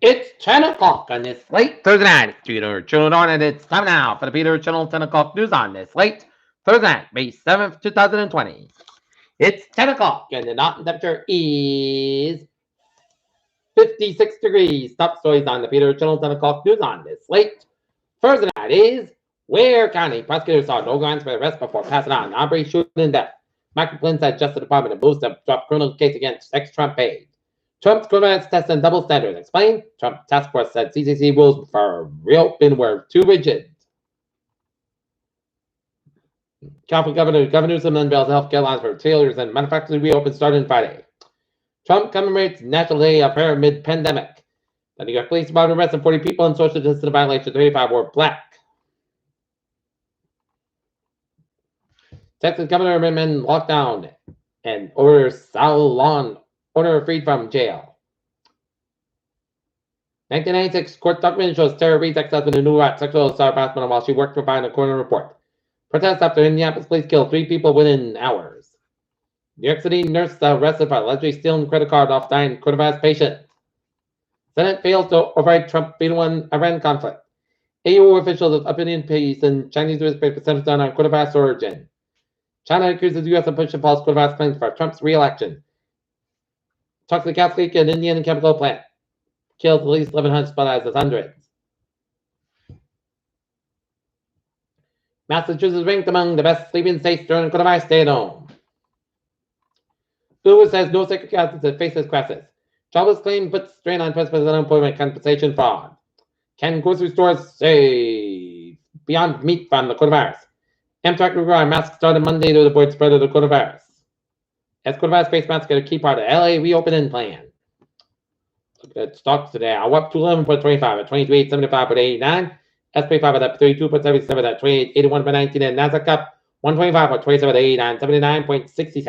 It's 10 o'clock on this late Thursday night. Peter Channel on, and it's time now for the Peter Channel 10 o'clock news on this late Thursday night, May 7th, 2020. It's 10 o'clock, and the mountain temperature is 56 degrees. Top stories on the Peter Channel 10 o'clock news on this late Thursday night is Ware County prosecutors saw no grounds for arrest before passing on Aubrey shooting death. Michael Flynn said Justice Department moves to drop criminal case against ex-Trump aide. Trump's coronavirus test and double standards. Explain. Trump task force said CCC rules for reopen were too rigid. California Governor Newsom unveils health guidelines for retailers and manufacturers reopen starting Friday. Trump commemorates National Day of Hair mid-pandemic. The New York Police Department arrested 40 people in social distancing violation. 35 were black. Texas Governor Amendment lockdown and orders salon owner freed from jail. 1996 court document shows Tara Reid's ex-husband knew about sexual harassment while she worked to provide a coroner report. Protests after Indianapolis police killed 3 people within hours. New York City nurse arrested for allegedly stealing credit card off dying coronavirus patient. Senate fails to override Trump veto on Iran conflict. AU officials of opinion piece in Chinese newspaper centers down on coronavirus origin. China accuses the U.S. of pushing false coronavirus claims for Trump's re-election. Toxic gas leak in Indian chemical plant. Killed at least 1,100, hospitalized hundreds. Massachusetts ranked among the best sleeping states during coronavirus stay at home. Uber says no sacred cows that faces crisis. Jobless claim puts strain on president unemployment compensation fraud. Can grocery stores save beyond meat from the coronavirus? Amtrak required masks started Monday to avoid spread of the coronavirus. As coronavirus face masks are a key part of LA reopening plan. Look at stocks today. I up to 11.25 at 23.75.89. SP5 at up 32.77 at 28.81.19, and Nasdaq up 125 at 27.89, 79.66.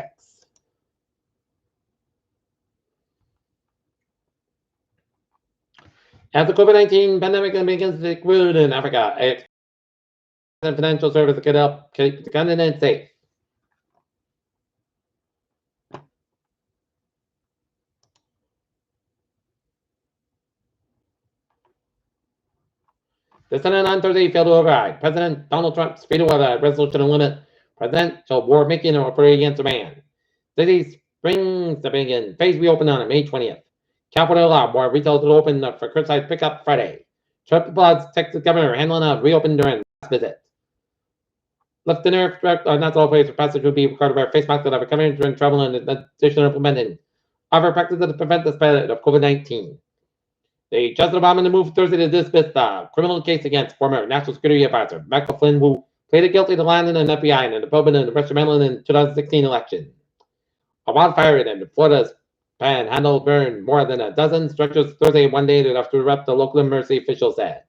As the COVID-19 pandemic begins to take root in Africa, and financial services can help keep the continent safe. The Senate on Thursday failed to override President Donald Trump's veto of a resolution to limit presidential war making or operating against Iran. City Springs to begin phase reopen on May 20th. California allowed more retail to open for curbside pickup Friday. Trump applauds Texas governor handling a reopen during last visit. Lieutenant not all place for passengers will be required to wear face masks that are coming during travel and addition implementing other practices to prevent the spread of COVID-19. The Justice Department moved Thursday to dismiss the criminal case against former National Security Advisor Michael Flynn, who pleaded guilty to lying in an FBI and involvement in the Western Maryland in 2016 election. A wildfire in Florida's Panhandle burned more than a dozen structures Thursday, one day enough to erupt, the local emergency officials said.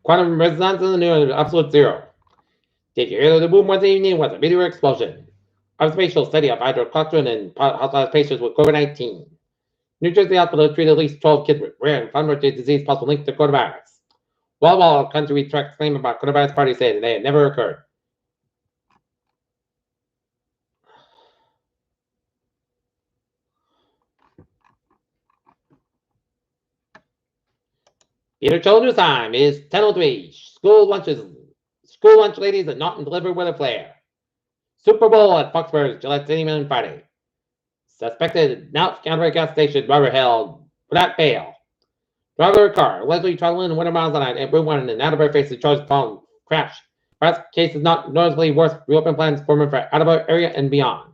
Quantum resonance in the news, absolute zero. Did you hear the boom Wednesday evening was a meteor explosion? Observational study of hydrochloroquine in hospitalized patients with COVID-19. New Jersey hospital treated at least 12 kids with rare inflammatory disease possible linked to coronavirus. While country retracts claim about coronavirus parties say that they had never occurred. Peter Children's time is 10:03. School lunch ladies are not delivered with a flare. Super Bowl at Foxborough, Gillette Stadium Friday. Suspected now Canterbury gas station driver held without bail. Driver of car allegedly traveling 100 miles an hour at Route 1 in Attleboro faces charged upon crash. Past case is not noticeably worse. Reopen plans forming for Attleboro area and beyond.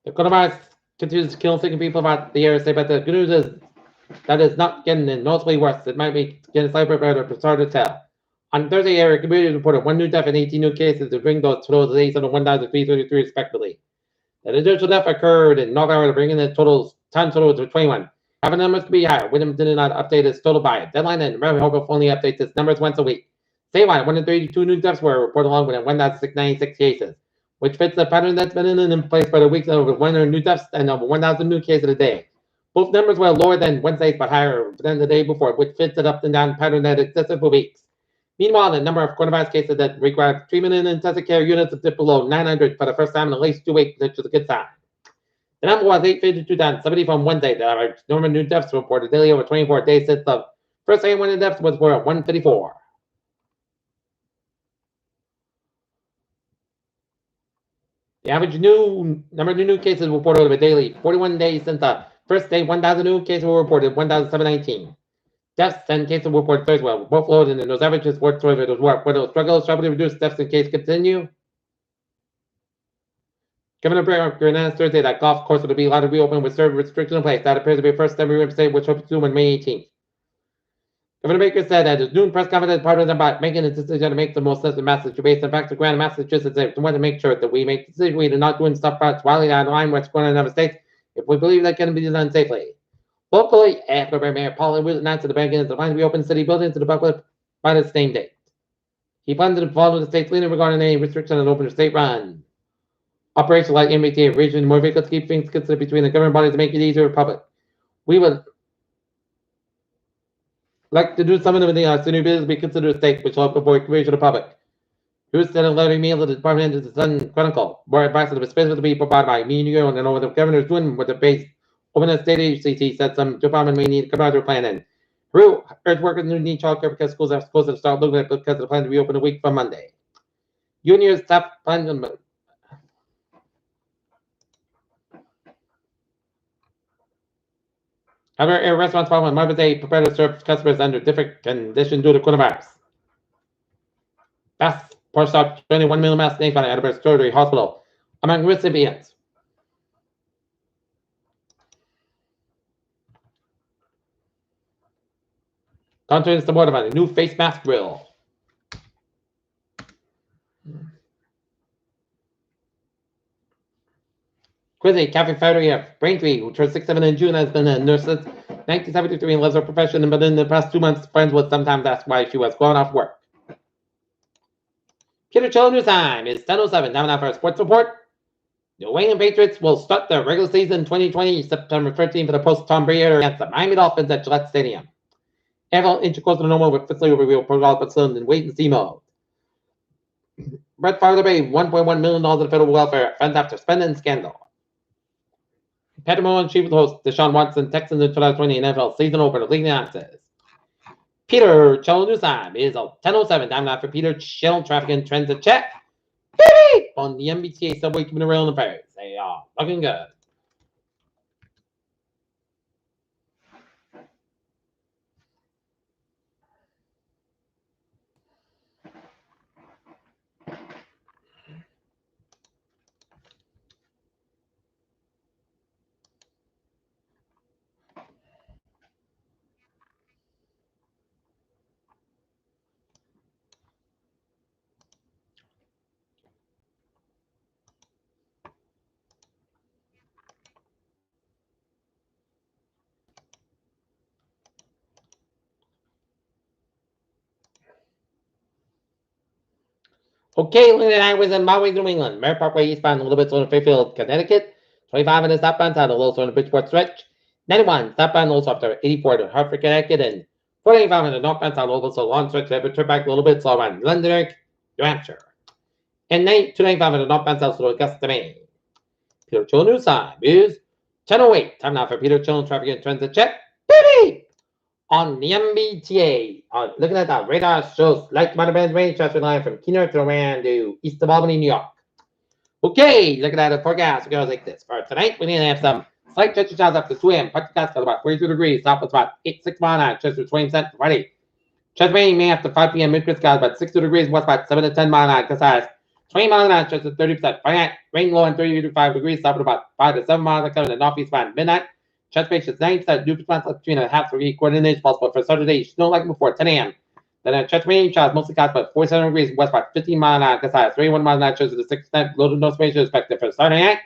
The coronavirus continues to kill 6 people about the year, but the good news is that it's not getting noticeably worse. It might be getting slightly better, but it's hard to tell. On Thursday, area community reported 1 new death and 18 new cases to bring those totals to 801,333 respectively. An additional death occurred in North Carolina, bringing the time total to 21. Having numbers could be higher. Wyndham did not update its total by a deadline, and American Hope only updates its numbers once a week. Statewide, 132 new deaths were reported along with 1,696 cases, which fits the pattern that's been in place for the weeks of over 100 new deaths and over 1,000 new cases a day. Both numbers were lower than Wednesday's, but higher than the day before, which fits an up and down pattern that existed for weeks. Meanwhile, the number of coronavirus cases that require treatment in intensive care units has dipped below 900 for the first time in at least 2 weeks, which is a good sign. The number was 852,070 from Wednesday. The average number of new deaths reported daily over 24 days since the first day when the deaths was for 154. The average number of new cases reported over daily 41 days since the first day 1,000 new cases were reported, 1,719. Deaths and cases were reported Thursday were both lower than those averages whatsoever. Those work. Whether struggles to reduce deaths in case continue. Governor Baker announced Thursday that golf courses will be allowed to reopen with certain restrictions in place. That appears to be the first step in state, which hopes to do on May 18th. Governor Baker said at his noon press conference part of about making a decision to make the most sense of Massachusetts. Based on facts of ground in Massachusetts, we want to make sure that we make decisions. We do not doing stuff that's wildly out of line what's going on in other states if we believe that can be done safely. Locally, after Mayor Paul Wills announced that the bank is the plan to reopen city buildings to the public by the same date. He plans to follow the state's leader regarding any restriction on open state-run operations like MBTA region, more vehicles keep things considered between the government bodies to make it easier for the public. We would like to do something with the new business be considered a state, which will help avoid confusion of the public. Who sent a letter email to the department of the Sun Chronicle. More advice on the specifics to be provided by me and you and know what the governor is doing with the base open the state agencies. He said some department may need to come out of their plan in. Peru urged workers who need childcare because schools have supposed to start looking at because of the plan to reopen a week from Monday. Union staff plan on however, restaurants following Mother's Day prepare to serve customers under different conditions due to coronavirus. Best pushed out 21 million masks nationwide at Edinburgh Surgery Hospital among recipients. Contrary to support about a new face mask rule. Quizzy, Kathy Fowler of Braintree, who turned 67 in June, has been a nurse since 1973 and loves her profession, but in the past 2 months, friends would sometimes ask why she was going off work. Peter Chill News Time is 10:07. Now for a sports report. The New England Patriots will start their regular season 2020 September 13th for the post-Tom Brady against the Miami Dolphins at Gillette Stadium. NFL inch closer to normal with facility reveal protocol, but still in wait and see mode. Brett Favre paid $1.1 million in federal welfare funds after spending scandal. Patrick Mahomes, chief host Deshaun Watson, Texans in 2020 NFL season opener, league announces. Peter Chill News Time is 10:07. Time now for Peter Chill traffic and transit check. On the MBTA subway, keeping the rail in the Paris. They are looking good. Okay, Lynn and I was in Maui, New England. Merritt Parkway eastbound, a little bit slow to Fairfield, Connecticut. 25 in the southbound side, a little slow on the Bridgeport stretch. 91 southbound, a little slow up to 84 to Hartford, Connecticut. And 45 in the northbound side, a little bit slow, long stretch there, but turn back a little bit slow around Londonderry, New Hampshire. And 295 in the northbound side, slow Augusta, Maine. Peter Chill News Time is 10:08. Time now for Peter Chill traffic and transit check. Baby! On the MBTA, looking at the radar shows light minor bands range traffic line from Keener to around to east of Albany, New York. Okay, looking at the forecast, it goes like this. For tonight, we need to have some slight touchy showers up to 2 a.m. Part got about 42 degrees. South was about 6 miles an hour. Chester 20% Friday. Chester rain may after 5 p.m. Midwest got about 60 degrees. West about 7 to 10 miles an hour. Because size 20 miles an hour. Chester 30%. Friday night, rain low and 35 degrees. South about 5 to 7 miles an hour. The northeast by midnight. Chest base is 90%, dew percent between a half to 3/4 inch possible for Saturday. Snow like before 10 a.m. Then a chest rain showers mostly cast about 47 degrees, west about 15 miles an hour, because high 31 miles an hour, shows the 6% low to no ratio expected for Saturday night.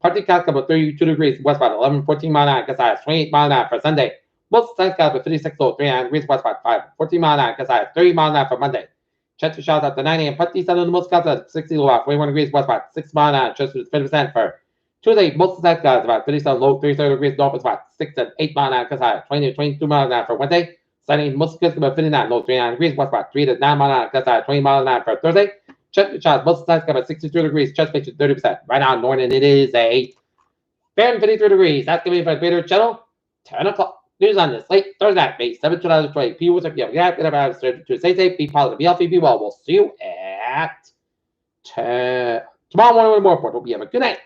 Partly cast about 32 degrees, west about 14 miles an hour, because high 28 miles an hour for Sunday. Most sides cast about 56 low, 39 degrees, west about 14 miles an hour, because high 30 miles an hour for Monday. Chest showers after 9 a.m. Partly south of the most cast at 60 low, 41 degrees, west about 6 miles an hour, chest is 50% for Tuesday, most of the guys about 37 low, 37 degrees north is about 6 and 8 miles an hour, because high 20 to 22 miles an hour for Wednesday. Sunny, most good about 59, low 39 degrees, west about 3 to 9 miles an hour, gust out 20 miles an hour for Thursday. Check the charts, most times about 62 degrees, chest pitch 30%. Right now in morning, it is a fair 53 degrees. That's going to be for the Twitter channel, 10 o'clock. News on this late Thursday night, May 7th, 2020. P. What's up? You have to stay safe, be positive, be healthy, be well. We'll see you at tomorrow morning with more report. Hope you have a good night.